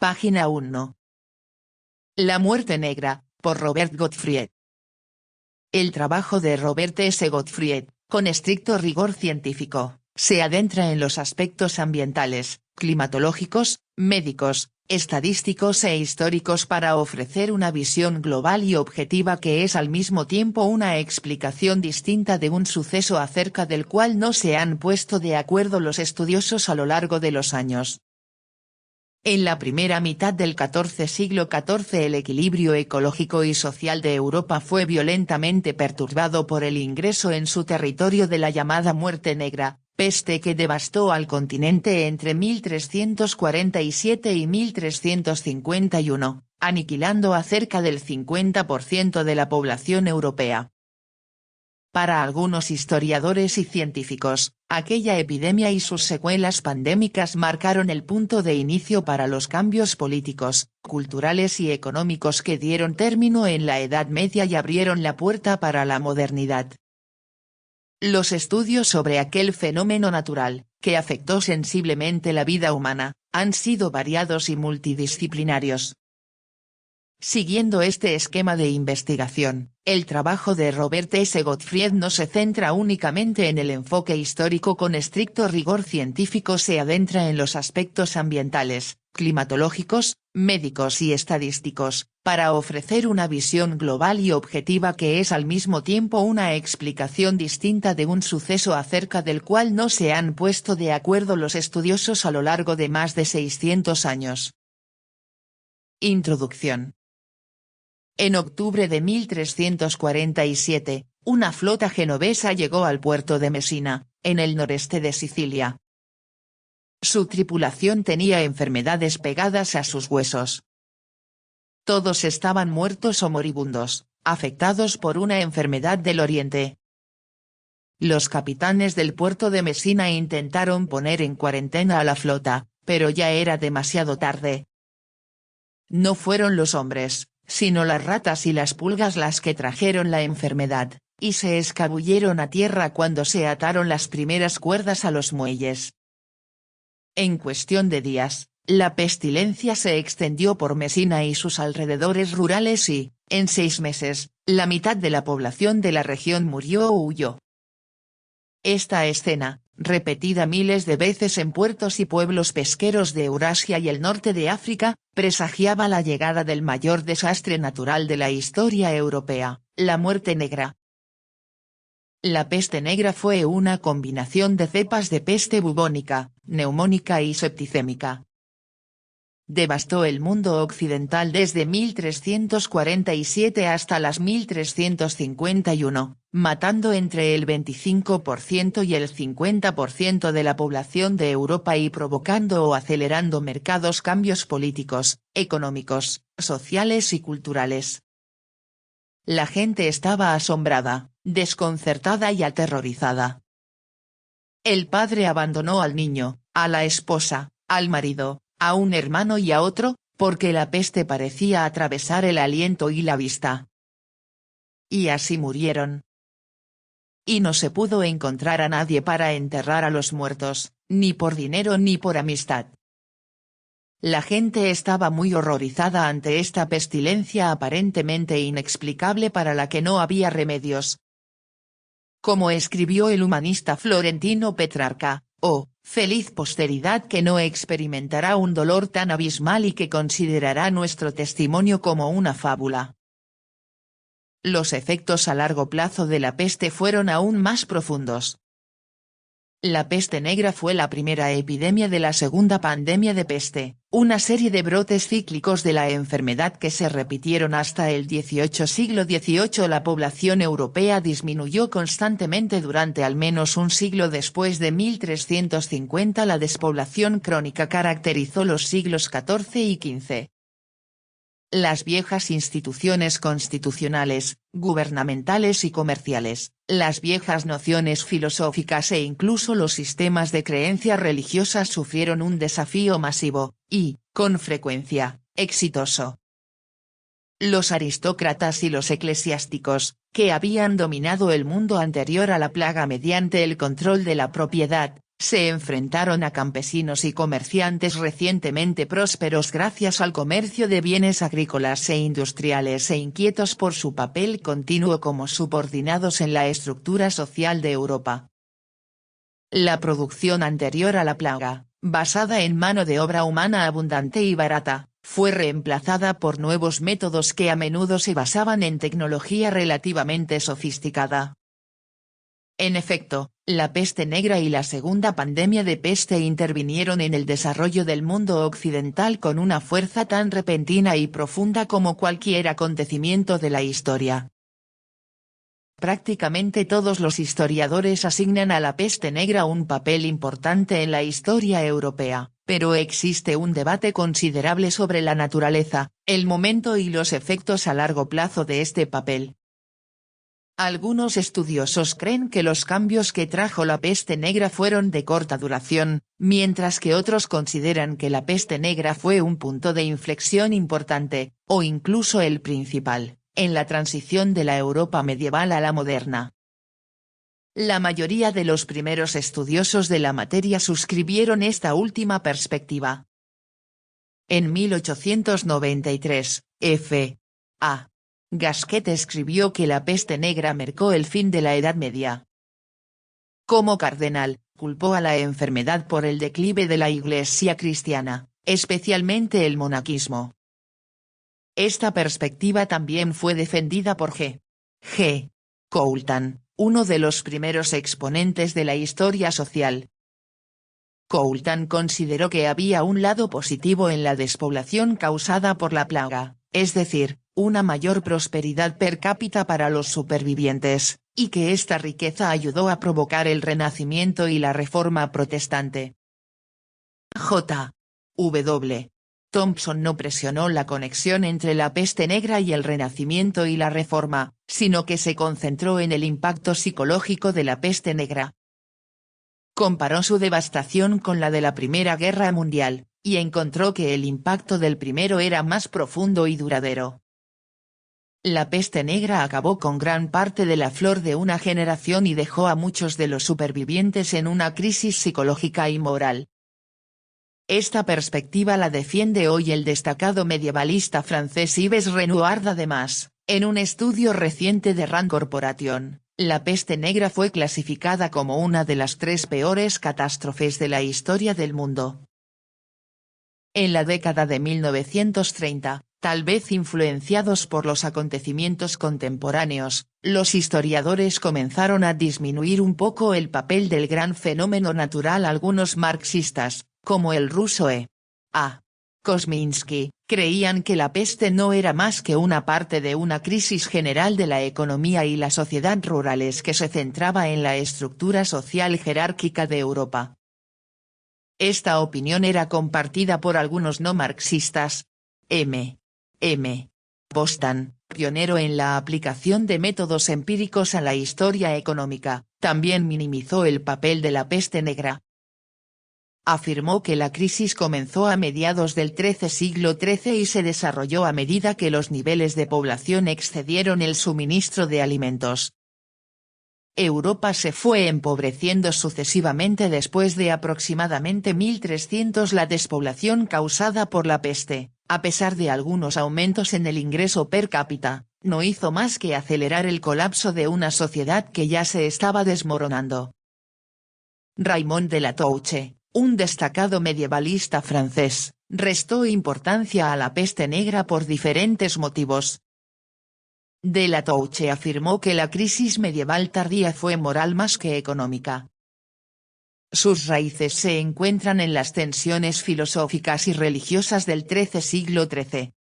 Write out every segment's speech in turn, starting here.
Página 1. La muerte negra, por Robert Gottfried. El trabajo de Robert S. Gottfried, con estricto rigor científico, se adentra en los aspectos ambientales, climatológicos, médicos, estadísticos e históricos para ofrecer una visión global y objetiva que es al mismo tiempo una explicación distinta de un suceso acerca del cual no se han puesto de acuerdo los estudiosos a lo largo de los años. En la primera mitad del siglo XIV el equilibrio ecológico y social de Europa fue violentamente perturbado por el ingreso en su territorio de la llamada Muerte Negra, peste que devastó al continente entre 1347 y 1351, aniquilando a cerca del 50% de la población europea. Para algunos historiadores y científicos, aquella epidemia y sus secuelas pandémicas marcaron el punto de inicio para los cambios políticos, culturales y económicos que dieron término en la Edad Media y abrieron la puerta para la modernidad. Los estudios sobre aquel fenómeno natural, que afectó sensiblemente la vida humana, han sido variados y multidisciplinarios. Siguiendo este esquema de investigación, el trabajo de Robert S. Gottfried no se centra únicamente en el enfoque histórico con estricto rigor científico, se adentra en los aspectos ambientales, climatológicos, médicos y estadísticos, para ofrecer una visión global y objetiva que es al mismo tiempo una explicación distinta de un suceso acerca del cual no se han puesto de acuerdo los estudiosos a lo largo de más de 600 años. Introducción. En octubre de 1347, una flota genovesa llegó al puerto de Mesina, en el noreste de Sicilia. Su tripulación tenía enfermedades pegadas a sus huesos. Todos estaban muertos o moribundos, afectados por una enfermedad del oriente. Los capitanes del puerto de Mesina intentaron poner en cuarentena a la flota, pero ya era demasiado tarde. No fueron los hombres, sino las ratas y las pulgas las que trajeron la enfermedad, y se escabulleron a tierra cuando se ataron las primeras cuerdas a los muelles. En cuestión de días, la pestilencia se extendió por Mesina y sus alrededores rurales y, en 6 meses, la mitad de la población de la región murió o huyó. Esta escena, repetida miles de veces en puertos y pueblos pesqueros de Eurasia y el norte de África, presagiaba la llegada del mayor desastre natural de la historia europea, la muerte negra. La peste negra fue una combinación de cepas de peste bubónica, neumónica y septicémica. Devastó el mundo occidental desde 1347 hasta las 1351, matando entre el 25% y el 50% de la población de Europa y provocando o acelerando marcados cambios políticos, económicos, sociales y culturales. La gente estaba asombrada, desconcertada y aterrorizada. El padre abandonó al niño, a la esposa, al marido, a un hermano y a otro, porque la peste parecía atravesar el aliento y la vista. Y así murieron. Y no se pudo encontrar a nadie para enterrar a los muertos, ni por dinero ni por amistad. La gente estaba muy horrorizada ante esta pestilencia aparentemente inexplicable para la que no había remedios. Como escribió el humanista florentino Petrarca, «Oh, feliz posteridad que no experimentará un dolor tan abismal y que considerará nuestro testimonio como una fábula». Los efectos a largo plazo de la peste fueron aún más profundos. La peste negra fue la primera epidemia de la segunda pandemia de peste, una serie de brotes cíclicos de la enfermedad que se repitieron hasta el siglo XVIII. La población europea disminuyó constantemente durante al menos un siglo después de 1350. La despoblación crónica caracterizó los siglos XIV y XV. Las viejas instituciones constitucionales, gubernamentales y comerciales, las viejas nociones filosóficas e incluso los sistemas de creencias religiosas sufrieron un desafío masivo, y, con frecuencia, exitoso. Los aristócratas y los eclesiásticos, que habían dominado el mundo anterior a la plaga mediante el control de la propiedad, Se enfrentaron a campesinos y comerciantes recientemente prósperos gracias al comercio de bienes agrícolas e industriales e inquietos por su papel continuo como subordinados en la estructura social de Europa. La producción anterior a la plaga, basada en mano de obra humana abundante y barata, fue reemplazada por nuevos métodos que a menudo se basaban en tecnología relativamente sofisticada. En efecto, la peste negra y la segunda pandemia de peste intervinieron en el desarrollo del mundo occidental con una fuerza tan repentina y profunda como cualquier acontecimiento de la historia. Prácticamente todos los historiadores asignan a la peste negra un papel importante en la historia europea, pero existe un debate considerable sobre la naturaleza, el momento y los efectos a largo plazo de este papel. Algunos estudiosos creen que los cambios que trajo la peste negra fueron de corta duración, mientras que otros consideran que la peste negra fue un punto de inflexión importante, o incluso el principal, en la transición de la Europa medieval a la moderna. La mayoría de los primeros estudiosos de la materia suscribieron esta última perspectiva. En 1893, F.A. Gasquet escribió que la peste negra marcó el fin de la Edad Media. Como cardenal, culpó a la enfermedad por el declive de la Iglesia cristiana, especialmente el monaquismo. Esta perspectiva también fue defendida por G. Coulthard, uno de los primeros exponentes de la historia social. Coulthard consideró que había un lado positivo en la despoblación causada por la plaga, es decir, una mayor prosperidad per cápita para los supervivientes, y que esta riqueza ayudó a provocar el Renacimiento y la Reforma protestante. J. W. Thompson no presionó la conexión entre la peste negra y el Renacimiento y la Reforma, sino que se concentró en el impacto psicológico de la peste negra. Comparó su devastación con la de la Primera Guerra Mundial, y encontró que el impacto del primero era más profundo y duradero. La peste negra acabó con gran parte de la flor de una generación y dejó a muchos de los supervivientes en una crisis psicológica y moral. Esta perspectiva la defiende hoy el destacado medievalista francés Yves Renouard. Además, en un estudio reciente de Rand Corporation, la peste negra fue clasificada como una de las 3 peores catástrofes de la historia del mundo. En la década de 1930, tal vez influenciados por los acontecimientos contemporáneos, los historiadores comenzaron a disminuir un poco el papel del gran fenómeno natural. Algunos marxistas, como el ruso E.A. Kosminski, creían que la peste no era más que una parte de una crisis general de la economía y la sociedad rurales que se centraba en la estructura social jerárquica de Europa. Esta opinión era compartida por algunos no marxistas. M. Postan, pionero en la aplicación de métodos empíricos a la historia económica, también minimizó el papel de la peste negra. Afirmó que la crisis comenzó a mediados del siglo XIII y se desarrolló a medida que los niveles de población excedieron el suministro de alimentos. Europa se fue empobreciendo sucesivamente después de aproximadamente 1300. La despoblación causada por la peste, a pesar de algunos aumentos en el ingreso per cápita, no hizo más que acelerar el colapso de una sociedad que ya se estaba desmoronando. Raymond de la Touche, un destacado medievalista francés, restó importancia a la peste negra por diferentes motivos. De la Touche afirmó que la crisis medieval tardía fue moral más que económica. Sus raíces se encuentran en las tensiones filosóficas y religiosas del siglo XIII.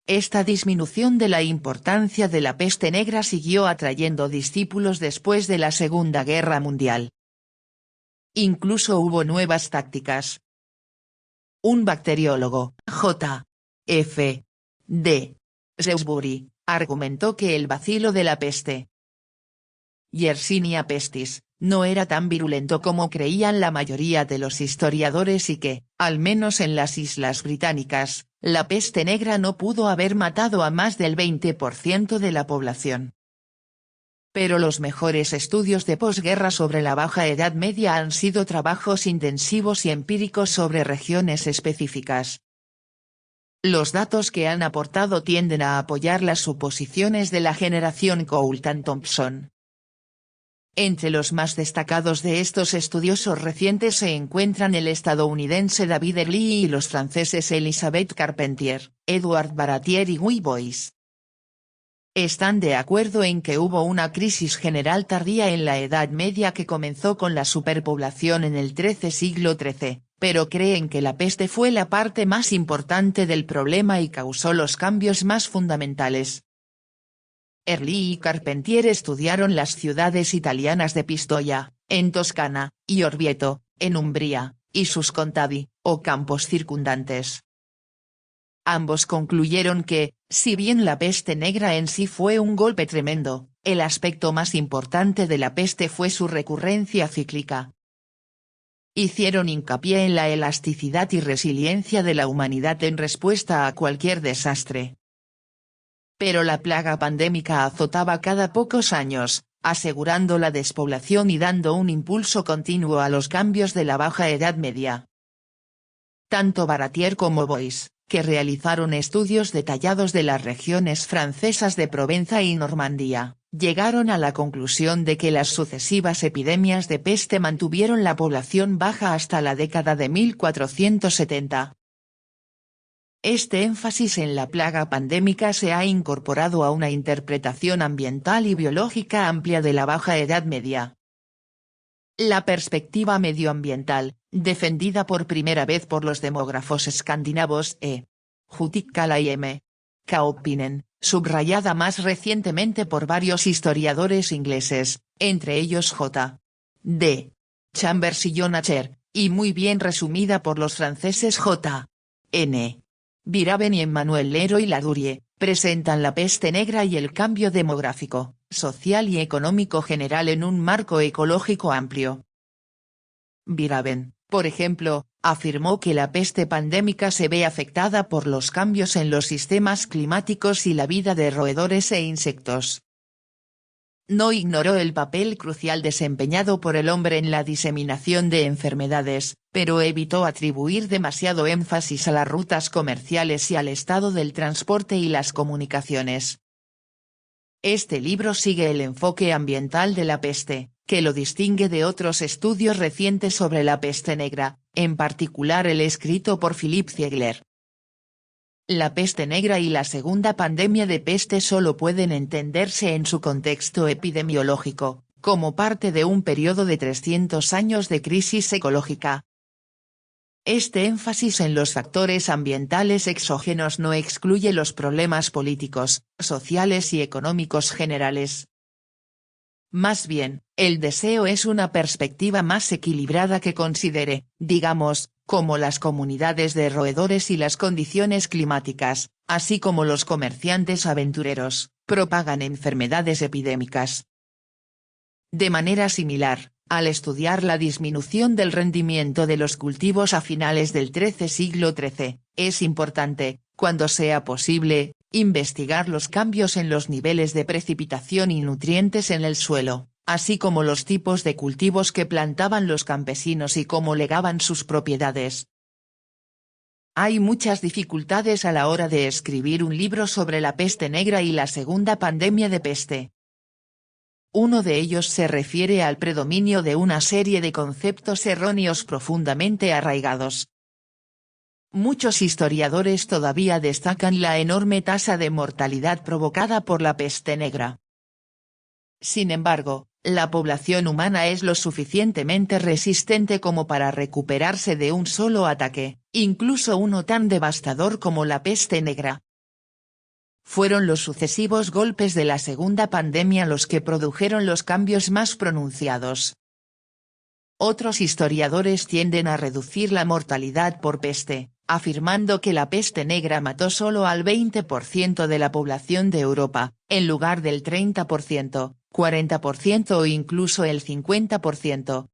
Esta disminución de la importancia de la peste negra siguió atrayendo discípulos después de la Segunda Guerra Mundial. Incluso hubo nuevas tácticas. Un bacteriólogo, J. F. D. Shrewsbury, argumentó que el bacilo de la peste, Yersinia pestis, no era tan virulento como creían la mayoría de los historiadores y que, al menos en las Islas Británicas, la peste negra no pudo haber matado a más del 20% de la población. Pero los mejores estudios de posguerra sobre la Baja Edad Media han sido trabajos intensivos y empíricos sobre regiones específicas. Los datos que han aportado tienden a apoyar las suposiciones de la generación Coulton-Thompson. Entre los más destacados de estos estudiosos recientes se encuentran el estadounidense David Early y los franceses Elisabeth Carpentier, Edward Baratier y Guy Bois. Están de acuerdo en que hubo una crisis general tardía en la Edad Media que comenzó con la superpoblación en el siglo XIII, pero creen que la peste fue la parte más importante del problema y causó los cambios más fundamentales. Early y Carpentier estudiaron las ciudades italianas de Pistoia, en Toscana, y Orvieto, en Umbría, y sus contadi, o campos circundantes. Ambos concluyeron que, si bien la peste negra en sí fue un golpe tremendo, el aspecto más importante de la peste fue su recurrencia cíclica. Hicieron hincapié en la elasticidad y resiliencia de la humanidad en respuesta a cualquier desastre. Pero la plaga pandémica azotaba cada pocos años, asegurando la despoblación y dando un impulso continuo a los cambios de la Baja Edad Media. Tanto Baratier como Bois, que realizaron estudios detallados de las regiones francesas de Provenza y Normandía, llegaron a la conclusión de que las sucesivas epidemias de peste mantuvieron la población baja hasta la década de 1470. Este énfasis en la plaga pandémica se ha incorporado a una interpretación ambiental y biológica amplia de la Baja Edad Media. La perspectiva medioambiental, defendida por primera vez por los demógrafos escandinavos Jutikala y M. Kauppinen, subrayada más recientemente por varios historiadores ingleses, entre ellos J. D. Chambers y John Asher, y muy bien resumida por los franceses J. N. Biraben y Emmanuel Leroy Ladurie, presentan la peste negra y el cambio demográfico, social y económico general en un marco ecológico amplio. Biraben, por ejemplo, afirmó que la peste pandémica se ve afectada por los cambios en los sistemas climáticos y la vida de roedores e insectos. No ignoró el papel crucial desempeñado por el hombre en la diseminación de enfermedades, pero evitó atribuir demasiado énfasis a las rutas comerciales y al estado del transporte y las comunicaciones. Este libro sigue el enfoque ambiental de la peste, que lo distingue de otros estudios recientes sobre la peste negra, en particular el escrito por Philipp Ziegler. La peste negra y la segunda pandemia de peste solo pueden entenderse en su contexto epidemiológico, como parte de un periodo de 300 años de crisis ecológica. Este énfasis en los factores ambientales exógenos no excluye los problemas políticos, sociales y económicos generales. Más bien, el deseo es una perspectiva más equilibrada que considere, digamos, como las comunidades de roedores y las condiciones climáticas, así como los comerciantes aventureros, propagan enfermedades epidémicas. De manera similar, al estudiar la disminución del rendimiento de los cultivos a finales del siglo XIII, es importante, cuando sea posible, investigar los cambios en los niveles de precipitación y nutrientes en el suelo, así como los tipos de cultivos que plantaban los campesinos y cómo legaban sus propiedades. Hay muchas dificultades a la hora de escribir un libro sobre la peste negra y la segunda pandemia de peste. Uno de ellos se refiere al predominio de una serie de conceptos erróneos profundamente arraigados. Muchos historiadores todavía destacan la enorme tasa de mortalidad provocada por la peste negra. Sin embargo, la población humana es lo suficientemente resistente como para recuperarse de un solo ataque, incluso uno tan devastador como la peste negra. Fueron los sucesivos golpes de la segunda pandemia los que produjeron los cambios más pronunciados. Otros historiadores tienden a reducir la mortalidad por peste, afirmando que la peste negra mató solo al 20% de la población de Europa, en lugar del 30%, 40% o incluso el 50%.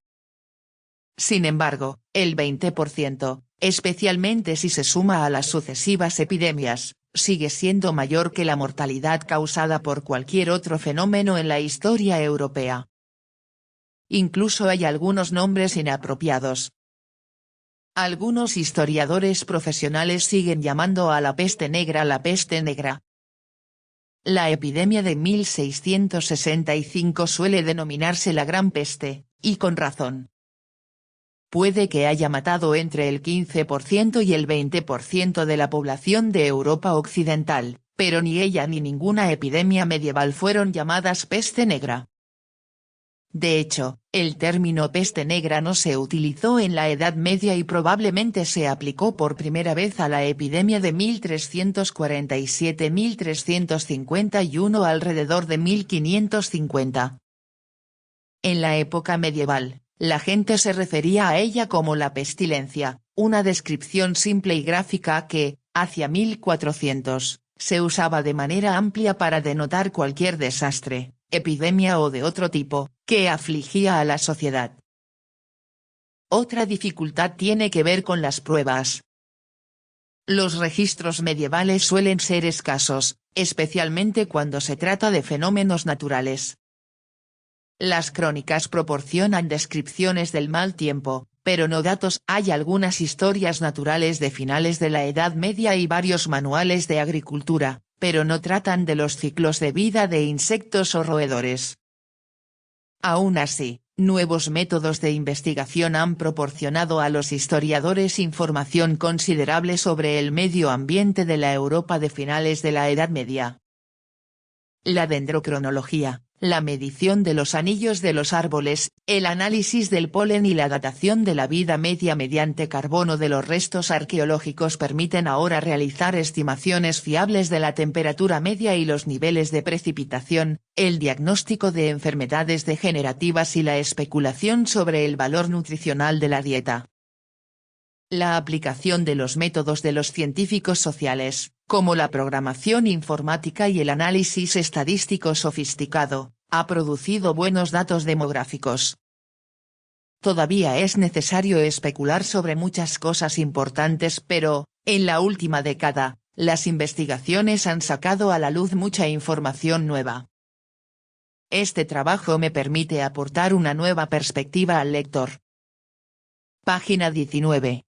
Sin embargo, el 20%, especialmente si se suma a las sucesivas epidemias, sigue siendo mayor que la mortalidad causada por cualquier otro fenómeno en la historia europea. Incluso hay algunos nombres inapropiados. Algunos historiadores profesionales siguen llamando a la peste negra la peste negra. La epidemia de 1665 suele denominarse la Gran Peste, y con razón. Puede que haya matado entre el 15% y el 20% de la población de Europa Occidental, pero ni ella ni ninguna epidemia medieval fueron llamadas peste negra. De hecho, el término peste negra no se utilizó en la Edad Media y probablemente se aplicó por primera vez a la epidemia de 1347-1351 alrededor de 1550. En la época medieval, la gente se refería a ella como la pestilencia, una descripción simple y gráfica que, hacia 1400, se usaba de manera amplia para denotar cualquier desastre, epidemia o de otro tipo, que afligía a la sociedad. Otra dificultad tiene que ver con las pruebas. Los registros medievales suelen ser escasos, especialmente cuando se trata de fenómenos naturales. Las crónicas proporcionan descripciones del mal tiempo, pero no datos. Hay algunas historias naturales de finales de la Edad Media y varios manuales de agricultura, pero no tratan de los ciclos de vida de insectos o roedores. Aún así, nuevos métodos de investigación han proporcionado a los historiadores información considerable sobre el medio ambiente de la Europa de finales de la Edad Media. La dendrocronología, la medición de los anillos de los árboles, el análisis del polen y la datación de la vida media mediante carbono de los restos arqueológicos permiten ahora realizar estimaciones fiables de la temperatura media y los niveles de precipitación, el diagnóstico de enfermedades degenerativas y la especulación sobre el valor nutricional de la dieta. La aplicación de los métodos de los científicos sociales, como la programación informática y el análisis estadístico sofisticado, ha producido buenos datos demográficos. Todavía es necesario especular sobre muchas cosas importantes, pero, en la última década, las investigaciones han sacado a la luz mucha información nueva. Este trabajo me permite aportar una nueva perspectiva al lector. Página 19.